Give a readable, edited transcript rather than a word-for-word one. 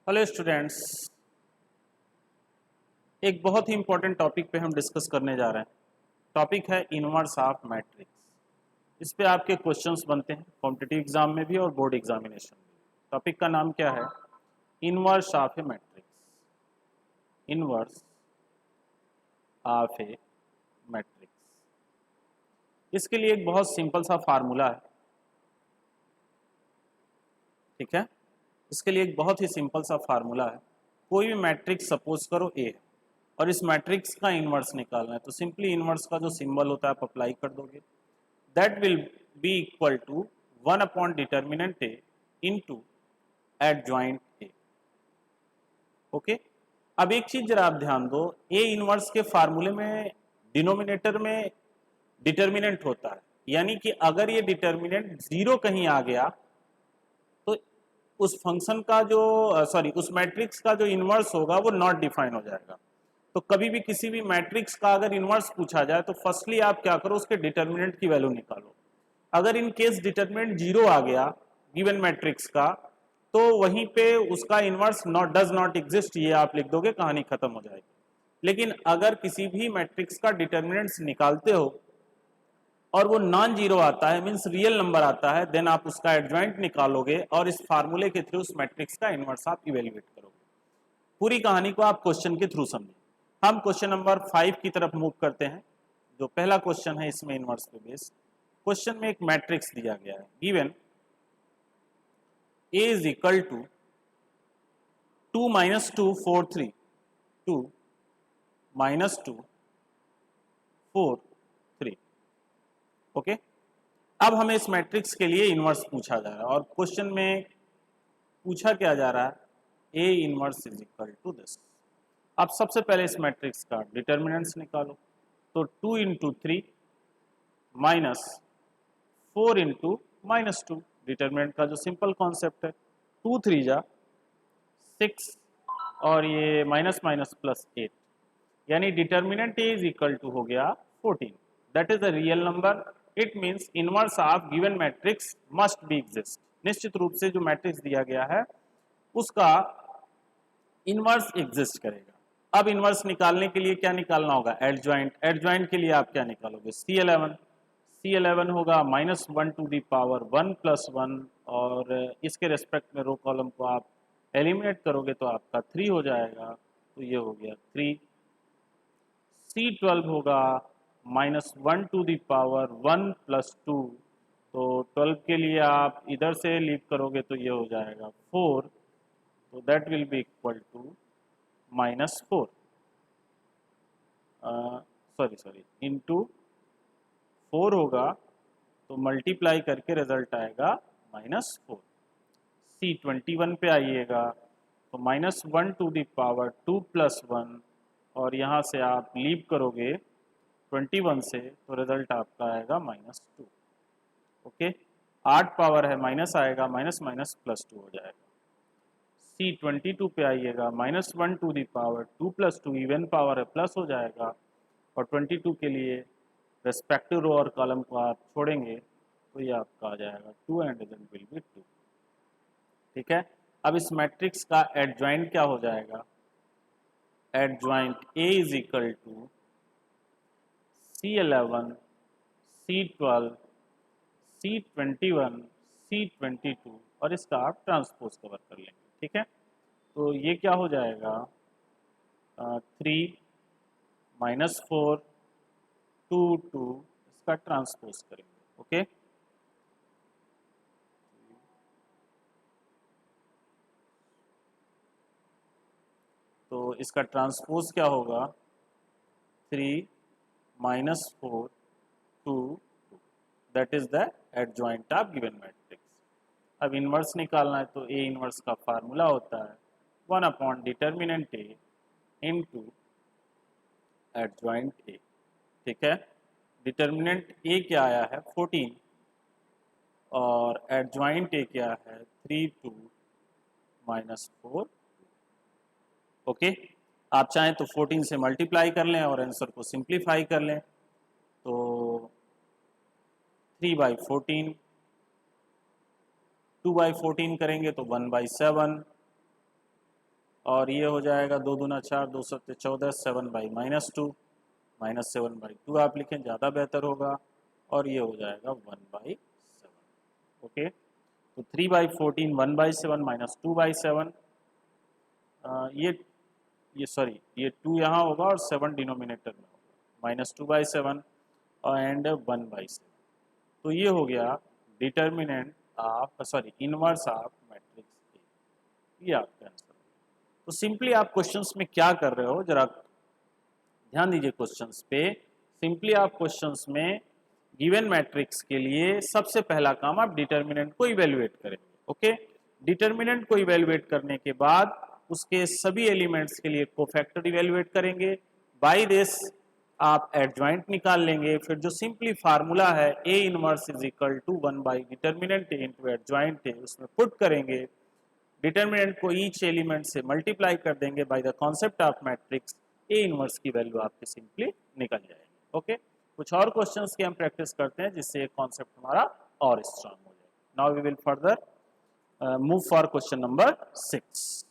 Hello students, एक बहुत ही important topic पे हम डिस्कस करने जा रहे हैं। टॉपिक है इनवर्स ऑफ मैट्रिक्स। इस पे आपके क्वेश्चंस बनते हैं कॉम्पिटिटिव एग्जाम में भी और बोर्ड एग्जामिनेशन में। टॉपिक का नाम क्या है? Inverse of A matrix. Inverse of A matrix. इसके लिए एक बहुत सिंपल सा फार्मूला है, ठीक है। इसके लिए एक बहुत ही सिंपल सा फार्मूला है। कोई भी मैट्रिक्स सपोज करो ए है और इस मैट्रिक्स का इनवर्स निकालना है, तो सिंपली इनवर्स का जो सिंबल होता है आप अप्लाई कर दोगे। That will be equal to 1 upon determinant A into adjoint A. Okay, अब एक चीज जरा आप ध्यान दो, ए इनवर्स के फार्मूले में डिनोमिनेटर में डिटर्मिनेंट होता है, यानी कि अगर ये डिटर्मिनेंट जीरो कहीं आ गया तो उस फंक्शन का जो उस मैट्रिक्स का जो इनवर्स होगा वो नॉट डिफाइन हो जाएगा। तो कभी भी किसी भी मैट्रिक्स का अगर इनवर्स पूछा जाए तो फर्स्टली आप क्या करो, उसके डिटर्मिनेंट की वैल्यू निकालो। अगर इन केस डिटर्मिनेंट जीरो आ गया गिवन मैट्रिक्स का, तो वहीं पे उसका inverse not does not exist ये आप लिख दोगे, कहानी खत्म हो जाएगी। लेकिन अगर किसी भी मैट्रिक्स का डिटर्मिनेंट्स निकालते हो और वो नॉन जीरो आता है, मींस रियल नंबर आता है, देन आप उसका एडजॉइंट निकालोगे और इस फार्मूले के थ्रू उस मैट्रिक्स का इनवर्स आप इवेल्युएट करोगे। पूरी कहानी को आप क्वेश्चन के थ्रू समझिए। हम क्वेश्चन नंबर 5 की तरफ मूव करते हैं। जो पहला क्वेश्चन है इसमें इनवर्स पे बेस्ड क्वेश्चन में एक मैट्रिक्स दिया गया है, given A is equal to 2 minus 2 4 3 2 minus 2 4 3। Okay, अब हमें इस मैट्रिक्स के लिए इनवर्स पूछा जा रहा है और क्वेश्चन में पूछा क्या जा रहा है, A inverse is equal to this. अब सबसे पहले इस मैट्रिक्स का डिटर्मिनेंट्स निकालो। तो 2 into 3 minus 4 into minus 2, determinant का जो सिंपल कॉन्सेप्ट है। 2 3 जा 6 और ये माइनस माइनस प्लस 8, यानी determinant A is equal to हो गया 14। That is a real number. It means inverse of given matrix must be exist. निश्चित रूप से जो मैट्रिक्स दिया गया है उसका इनवर्स एग्जिस्ट करेगा। अब इनवर्स निकालने के लिए क्या निकालना होगा? एडजॉइंट। एडजॉइंट के लिए आप क्या निकालोगे? C11। C11 होगा minus 1 to the power 1 plus 1, और इसके रेस्पेक्ट में रो कॉलम को आप एलिमिनेट करोगे तो आपका 3 हो जाएगा, तो ये हो गया 3। C12 होगा minus 1 to the power 1 plus 2, तो 12 के लिए आप इधर से लीव करोगे तो ये हो जाएगा 4, तो that will be equal to minus 4, sorry into 4 होगा, तो मल्टीप्लाई करके रिजल्ट आएगा -4। C21 पे आइएगा तो minus 1 to the power 2 plus 1, और यहाँ से आप लीव करोगे 21 से तो रिजल्ट आपका आएगा -2। ओके, 8 पावर है, माइनस आएगा, माइनस माइनस प्लस 2 हो जाएगा। C22 पे आइएगा, minus 1 to the power 2 plus 2, even power है, प्लस हो जाएगा, और 22 के लिए रेस्पेक्टिव रो और कॉलम को आप छोड़ेंगे तो ये आपका आ जाएगा 2 एंड रिजल्ट विल बी 2। ठीक है, अब इस मैट्रिक्स का एडजॉइंट क्या हो जाएगा? Adjoint A is equal to C11 C12 C21 C22, और इसका आप ट्रांसपोज कवर कर लेंगे। ठीक है, तो ये क्या हो जाएगा? 3 -4 2 2, इसका ट्रांसपोज करेंगे। ओके, तो इसका ट्रांसपोज क्या होगा? 3 -4 2 2, that is the adjoint of given matrix. अब इनवर्स निकालना है तो ए इनवर्स का फार्मूला होता है 1 upon determinant A into adjoint ए। ठीक है, डिटर्मिनेंट ए क्या आया है? 14, और एडजॉइंट ए क्या है? 3 2 -4। ओके, आप चाहें तो 14 से मल्टीप्लाई कर लें और आंसर को सिंप्लीफाई कर लें, तो 3/14, 2/14 करेंगे तो 1/7, और ये हो जाएगा 2 दूना 4, 2 सत्ते 14, 7/-2, -7/2 आप लिखें ज़्यादा बेहतर होगा, और ये हो जाएगा 1/7। ओके, तो 3/14 1/7 -2/7, ये सॉरी ये 2 यहाँ होगा और 7 डिनोमिनेटर में होगा, -2/7 एंड 1/7। तो ये हो गया determinant of sorry inverse of matrix A, ये आपका आंसर। तो सिंपली आप क्वेश्चंस में क्या कर रहे हो, जरा ध्यान दीजिए क्वेश्चंस पे। सिंपली आप क्वेश्चंस में गिवन मैट्रिक्स के लिए सबसे पहला काम आप डिटर्मिनेंट को इवेल्युएट करेंगे। ओके, डिटर्मिनेंट को इवेल्युएट करने के बाद उसके सभी एलिमेंट्स के लिए कोफैक्टर इवेल्युएट करेंगे। बाय दिस आप एडजॉइंट निकाल लेंगे। फिर जो सिंपली फार्मूला है A inverse is equal to 1 determinant A into adjoint A, उसमें पुट करेंगे। डिटर्मिनेंट को ईच एलिमेंट से मल्टीप्लाई कर देंगे by the concept of matrix, A inverse की वैल्यू आपकी सिंपली निकल जाएगी। ओके, कुछ और क्वेश्चंस की हम प्रैक्टिस करते हैं जिससे कॉन्सेप्ट हमारा और स्ट्रांग हो जाए। Now we will further move for question number 6।